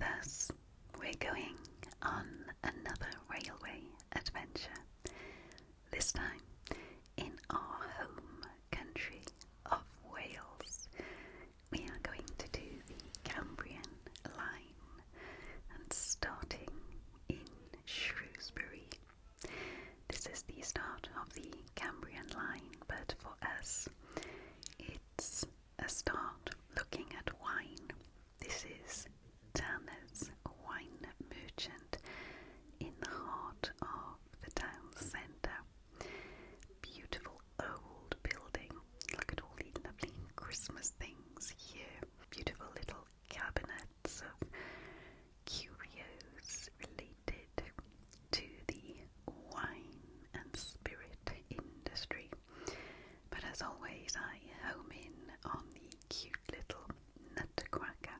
Thus, we're going on another railway adventure, this time in our home country of Wales. We are going to do the Cambrian Line and starting in Shrewsbury. This is the start of the Cambrian Line, but for us it's a start looking at wine. This is Tanner's Wine Merchant in the heart of the town centre. Beautiful old building. Look at all the lovely Christmas things here. Beautiful little cabinets of curios related to the wine and spirit industry. But as always, I home in on the cute little nutcracker.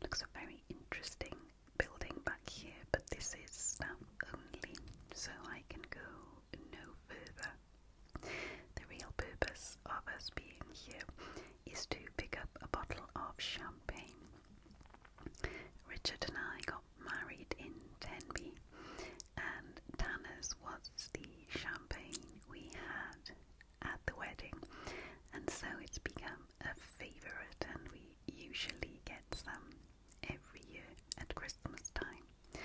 Looks a very interesting building back here, but this is staff only, so I can go no further. The real purpose of us being here is to pick up a bottle of champagne. Richard and I got married in Tenby, and Tanner's was the champagne we had at the wedding, and so it's become a favourite, and we usually get some every year at Christmas time.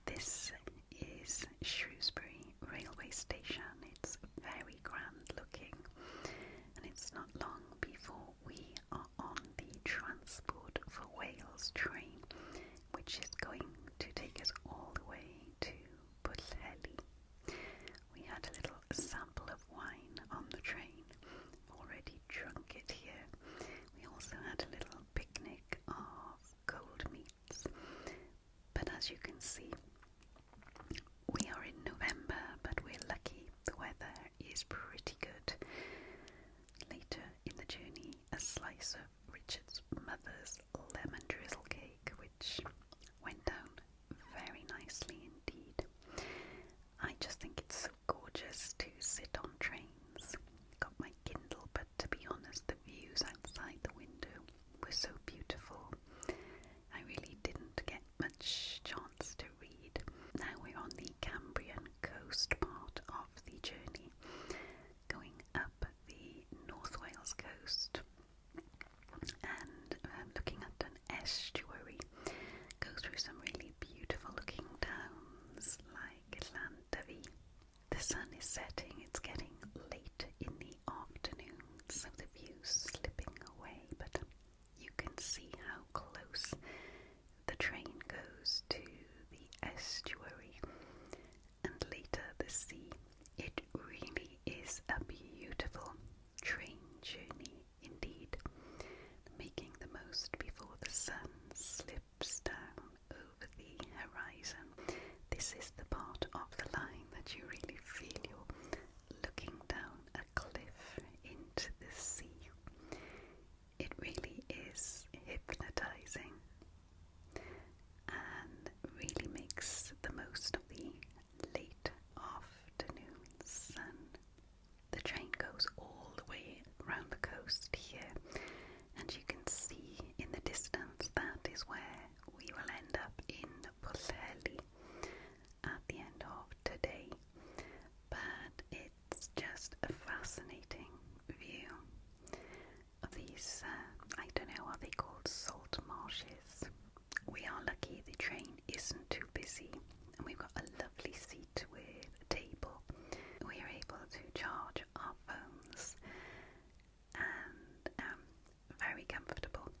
This is Shrewsbury railway station. It's very grand looking, and it's not long before we are on the Transport for Wales train, which is going to take us all the way to Pwllheli. We had a little sample of wine on the train, already drunk it here. We also had a little picnic of cold meats. But as you can see, we are in November, but we're lucky the weather is pretty good. Later in the journey, a slice of Richard's mother's lemon drizzle cake, which went down very nicely indeed. I just think it's so gorgeous to sit on trains. Got my Kindle, but to be honest, the views outside the window were so beautiful. I really didn't get much chance to read. Now we're on the Cambrian coast part of the journey, going up the North Wales coast and looking at an estuary. Go through some really beautiful looking towns like Llandyfi. The sun is setting, it's getting late in the afternoon, so the view's slipping away, but you can see how close the train goes to the estuary and later the sea. It really is a beautiful train journey indeed, making the most before the sun slips down over the horizon. This is the part of the line that you really feel you're looking down a cliff into the sea. It really is hypnotizing and really makes the most of the late afternoon sun. The train goes all the way around the coast here, and you can see in the distance that is where we will end up in Pwllheli at the end of today. But it's just a fascinating view of these, I don't know, are they called salt marshes? We are lucky the train isn't too busy, and we've got a lovely seat with a table. We are able to charge our phones, and very comfortable.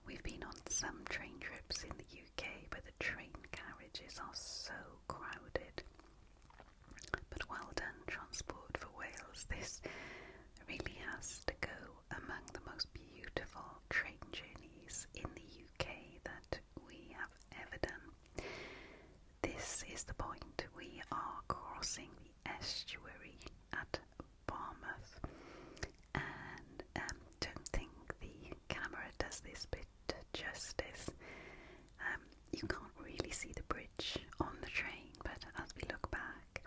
We've been on some train trips in the UK, but the train carriages are so crowded. But well done, Transport for Wales. This really has to go among the most beautiful train journeys in the UK that we have ever done. This is the point. We are crossing the estuary at Barmouth, and don't think the camera does this bit justice. You can't really see the bridge on the train, but as we look back,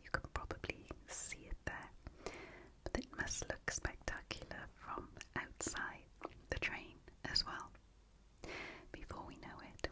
you can probably see it there. But it must look spectacular from outside the train as well. Before we know it,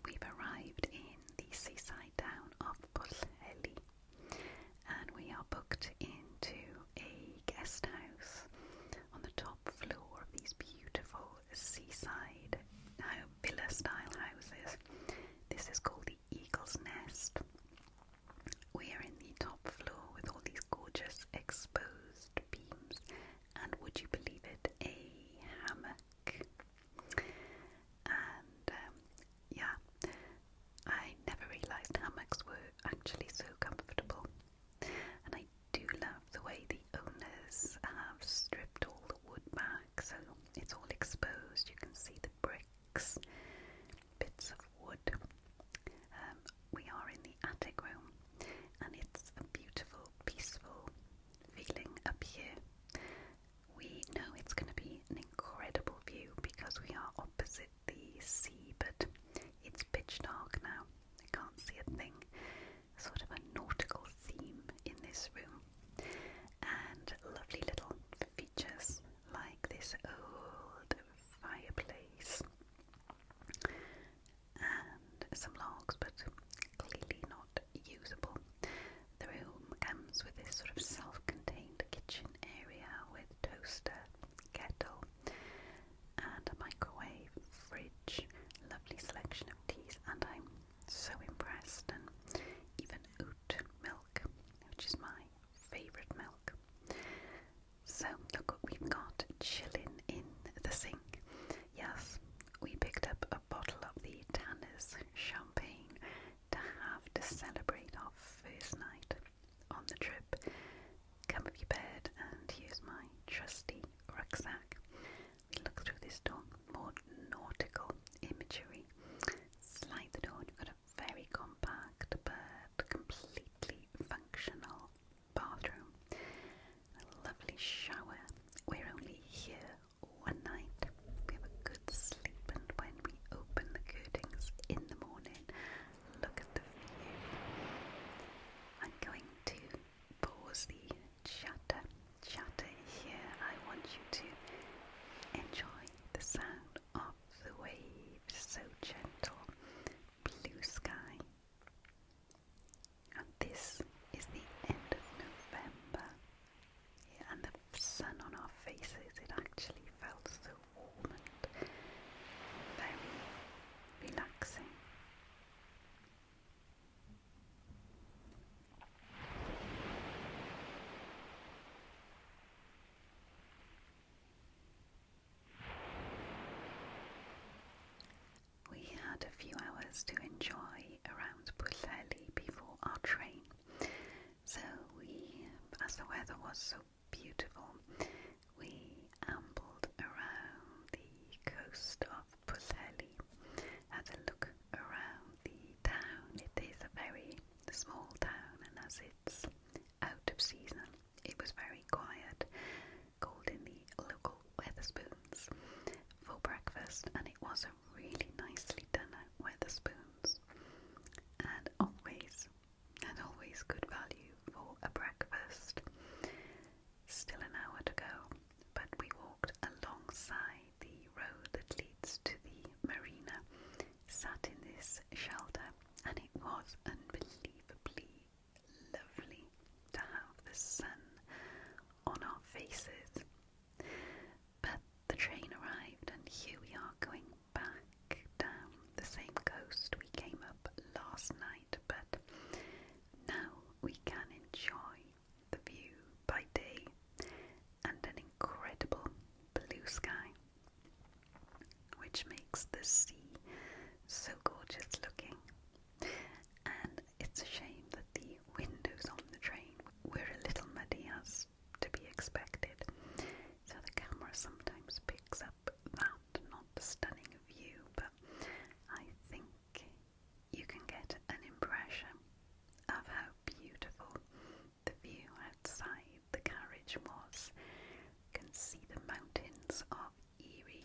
was so beautiful. We ambled around the coast of Pwllheli, had a look around the town. It is a very small town, and as it's out of season, it was very quiet. Called in the local Wetherspoons for breakfast, and it was a really nicely done Wetherspoons, and always good value for a breakfast. Still an hour to go, but we walked alongside the road that leads to the marina, sat in this shelter, and it was unbelievably lovely to have the sun on our faces. But the train arrived, and here we are going back down the same coast we came up last night, but now we can enjoy the view by day and an incredible blue sky, which makes the sea so gorgeous looking. And it's a shame that the windows on the train were a little muddy, as to be expected, so the camera sometimes picks up that, not the stunning view, but I think you can get an impression of how beautiful the view outside the carriage was. You can see the mountains of Erie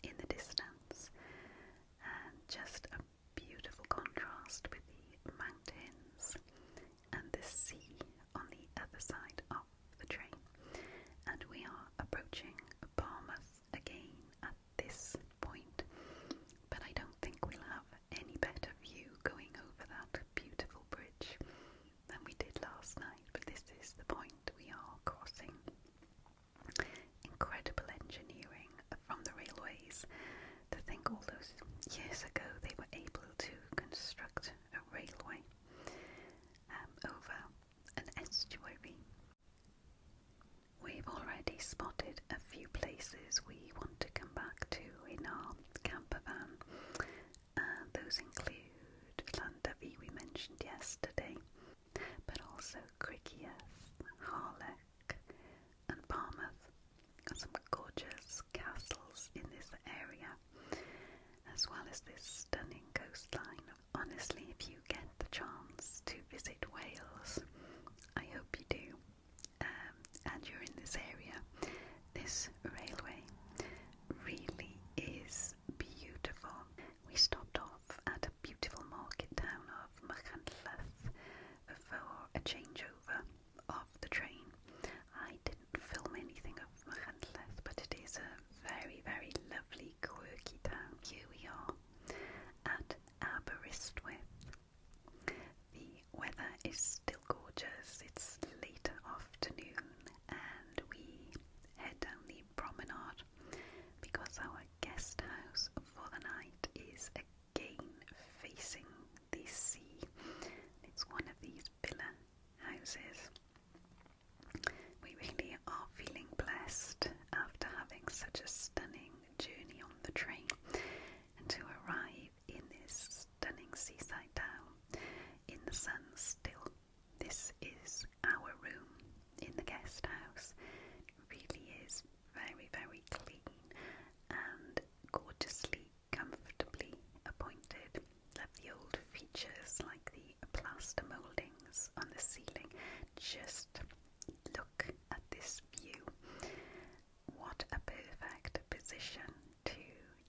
in the distance, and just a beautiful contrast with the mountains and the sea on the other side of the train. And we are approaching Barmouth again at this point, but I don't think we'll have any better view going over that beautiful bridge than we did last night. But this is the point we are crossing. Incredible engineering from the railways. To think all those years ago they were able to construct a railway over an estuary. We've already spotted a few places we want to come back to in our camper van. Those include Llandudno, we mentioned yesterday, but also Criccieth, Harlech and Barmouth. Got some gorgeous castles in this area, as well as this stunning coastline. Honestly, if you get the chance to visit Wales, I hope you do, and you're in this area, this railway really is beautiful. We stopped off at a beautiful market town of Machynlleth for a changeover of the train. I didn't film anything of Machynlleth, but it is a very, very lovely, quirky town. Here we are at Aberystwyth. The weather is still gorgeous. It's late afternoon, and we head down the promenade because our guest house for the night is again facing the sea. It's one of these villa houses. We really are feeling blessed after having such a stunning journey on the train, and to arrive in this stunning seaside town in the sun still. This is our room in the guest house. It really is very, very clean and gorgeously, comfortably appointed. Love the old features like the plaster mouldings on the ceiling. Just look at this view. What a perfect position to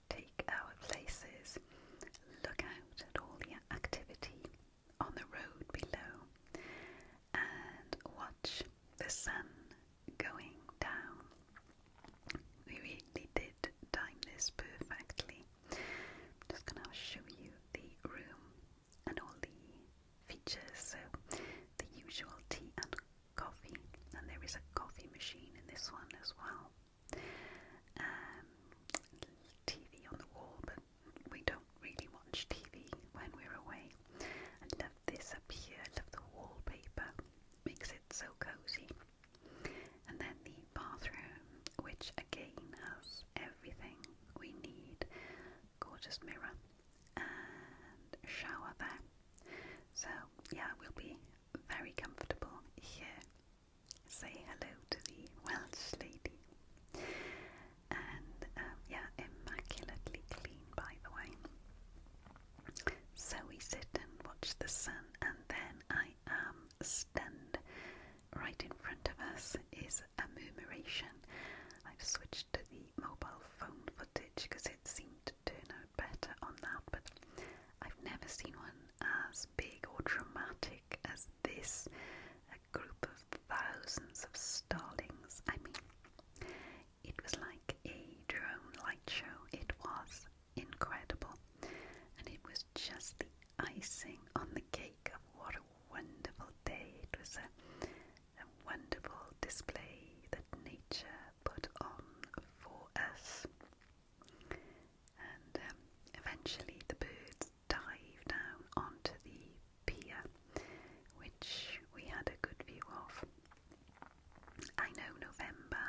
take our places. Look out at all the activity on the road below and watch the sun going down. We really did time this perfectly. I'm just going to show you the room and all the features. So the usual tea and coffee, and there is a coffee machine in this one as well. sun, and then I am stunned. Right in front of us is a murmeration. I've switched to the mobile phone footage because it seemed to turn out better on that, but I've never seen one as big or dramatic as this. A group of thousands of starlings. I mean, it was like a drone light show. It was incredible, and it was just the icing on the cake of what a wonderful day. It was a wonderful display that nature put on for us. And eventually the birds dived down onto the pier, which we had a good view of. I know November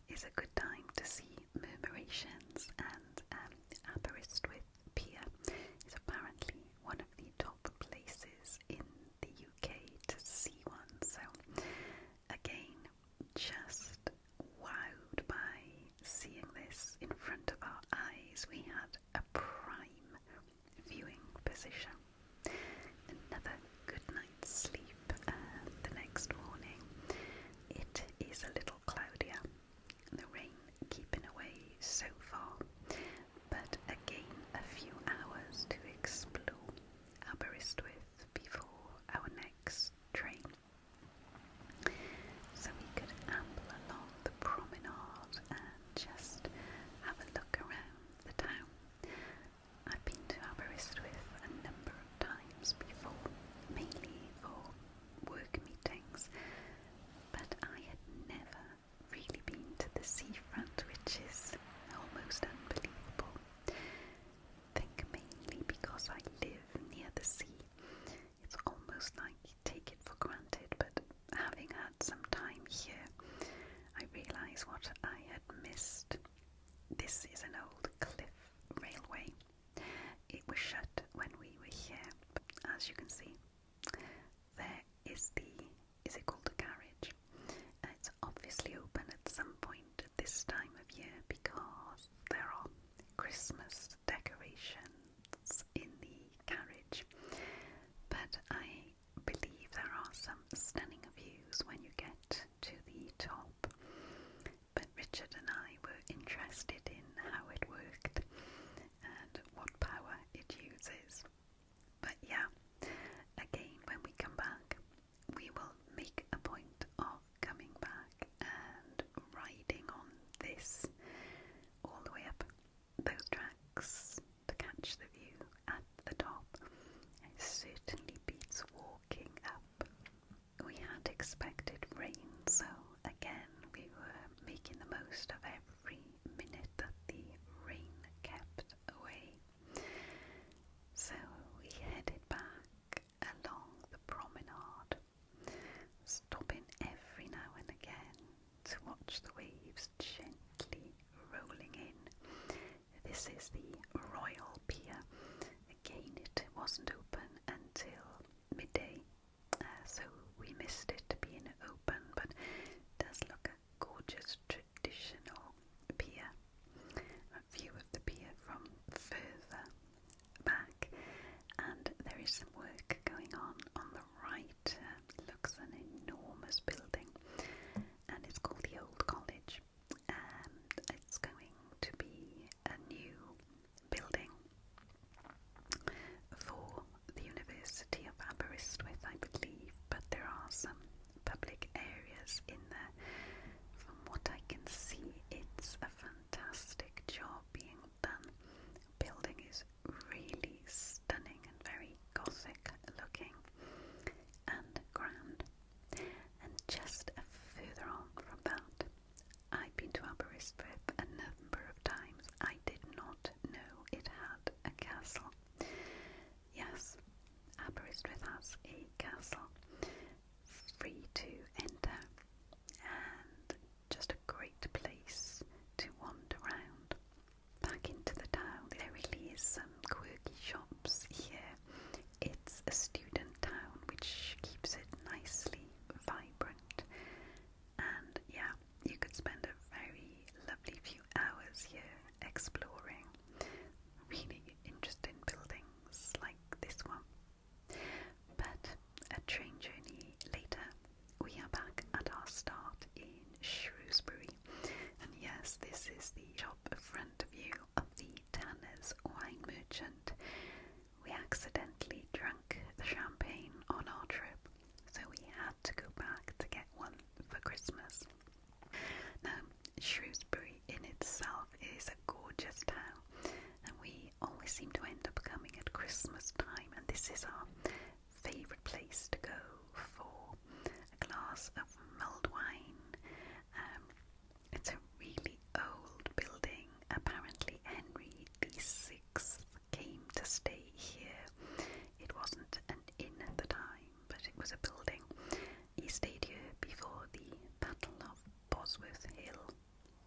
is a good time to see murmurations, and Aberystwyth Pier is apparently one of the top places in the UK to see one. So again, just wowed by seeing this in front of our eyes. We had a prime viewing position. Another good night's sleep the next morning. It is a little cloudier, the rain keeping away so far, but again a few hours to explore Aberystwyth before our next train. So we could amble along the promenade and just have a look around the town. I've been to Aberystwyth a number of times before, mainly for work meetings, but I had never really been to the seafront, which is almost unbelievable. I think mainly because I live near the sea. It's almost like you take it for granted, but having had some time here, I realise what I had missed. This is an old cliff railway. It was shut when we were here, but as you can see, there is is it called a carriage? It's obviously open at some point at this time of year because there are Christmas decorations in the carriage. But I believe there are some stunning views when you get to the top. But Richard and I were interested in how it worked and what power it uses. But yeah, again, when we come back, we will make a point of coming back and riding on this all the way up those tracks to catch the view at the top. It certainly beats walking up. We had expected rain, so again we were making the most of every minute that the rain kept away. So we headed back along the promenade, stopping every now and again to watch the waves gently rolling in. This is the Royal Pier. Again, it wasn't open until midday, so we missed it being open, but it does look a gorgeous traditional pier. A view of the pier from further back, and there is some work going on the right. Looks an enormous building, and it's called the Old College, and it's going to be a new building for the University of Aberystwyth, I believe, but there are some public areas in there. From what I can see, it's a fantastic job being done. The building is really stunning and very Gothic looking and grand. And just further on from that, I've been to Aberystwyth a number of times. I did not know it had a castle. Yes, Aberystwyth has a castle, free to enter, and just a great place to wander around. Back into the town, there really is some quirky shops here. It's a student town, which keeps it nicely vibrant, and yeah, you could spend a very lovely few hours here exploring really interesting buildings like this one. was a building. He stayed here before the Battle of Bosworth Hill,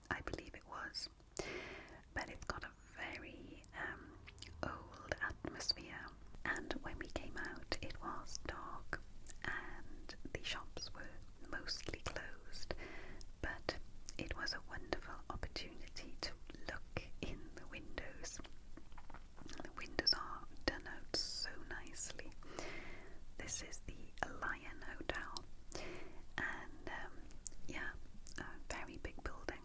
I believe it was. But it's got a very old atmosphere, and when we came out it was dark and the shops were mostly closed, but it was a wonderful opportunity to look in the windows. The windows are done out so nicely. This is the Lion Hotel, and a very big building.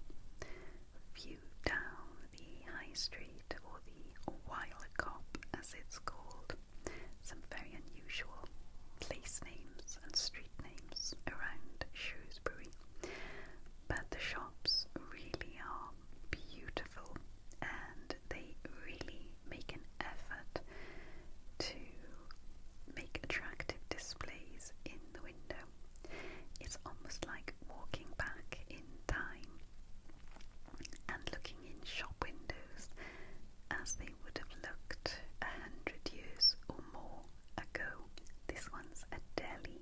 View down the High Street, or the Wild Cop as it's called. Some very unusual place names and street names around Shrewsbury, but the shops really are beautiful, and they really make an effort to make attractive displays in the window. It's almost like walking back in time and looking in shop windows as they would have looked 100 years or more ago. This one's a deli.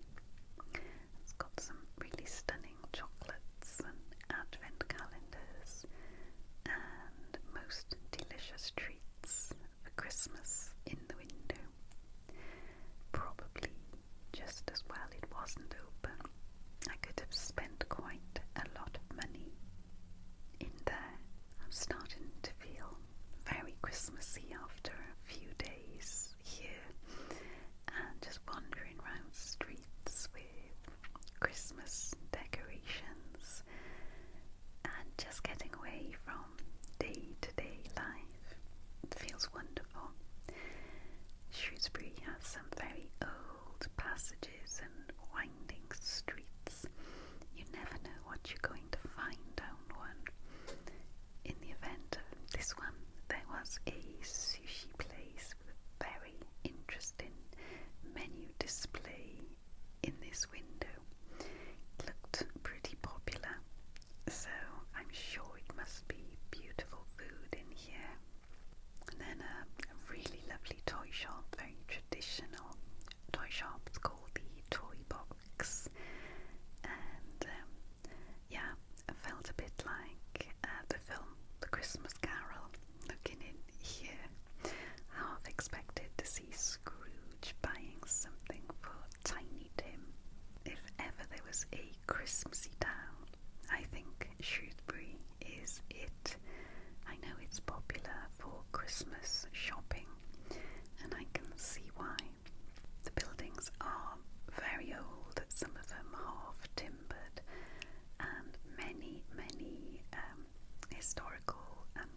It's got some really stunning chocolates and advent calendars and most delicious treats for Christmas in the window. Probably just as well it wasn't open. I could have spent quite a lot of money in there. I'm starting to feel very Christmassy after a few days here, and just wandering around streets with Christmas decorations and just getting away from day-to-day life. It feels wonderful. Shrewsbury has some very old passages and winding streets. You never know what you're going to find down one. In the event of this one, there was a sushi place with a very interesting menu display in this window. It looked pretty popular, so I'm sure it must be beautiful food in here. And then a really lovely toy shop, very traditional toy shop. It's called the Toy Box, and I felt a bit like the film The Christmas Carol, looking in here. Half expected to see Scrooge buying something for Tiny Tim. If ever there was a Christmassy town, I think Shrewsbury is it. I know it's popular for Christmas shopping, and I can see why. The buildings are very old, some of them half timbered, and many historical and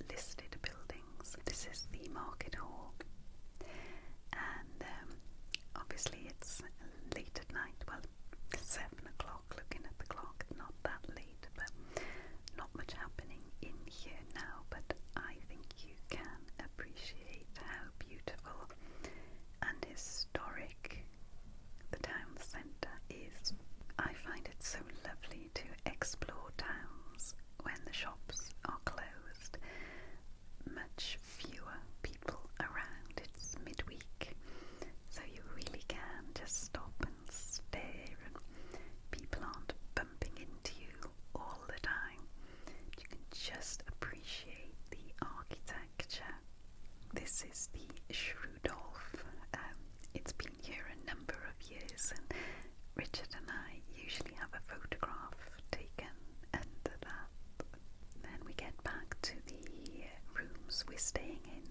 listed buildings. This is the Market Hall, and obviously it's late at night. Well, 7 o'clock, looking at the clock, not that late, but not much happening in here now, but I think you can appreciate how beautiful and historic the town centre is. I find it so lovely to explore towns when the shops are closed. Much fewer people around. It's midweek, so you really can just stop and stare, and people aren't bumping into you all the time. You can just appreciate the architecture. This is the Shrewdolf. It's been here a number of years, and Richard and I usually have a photograph taken under that. Then we get back to the rooms we're staying in.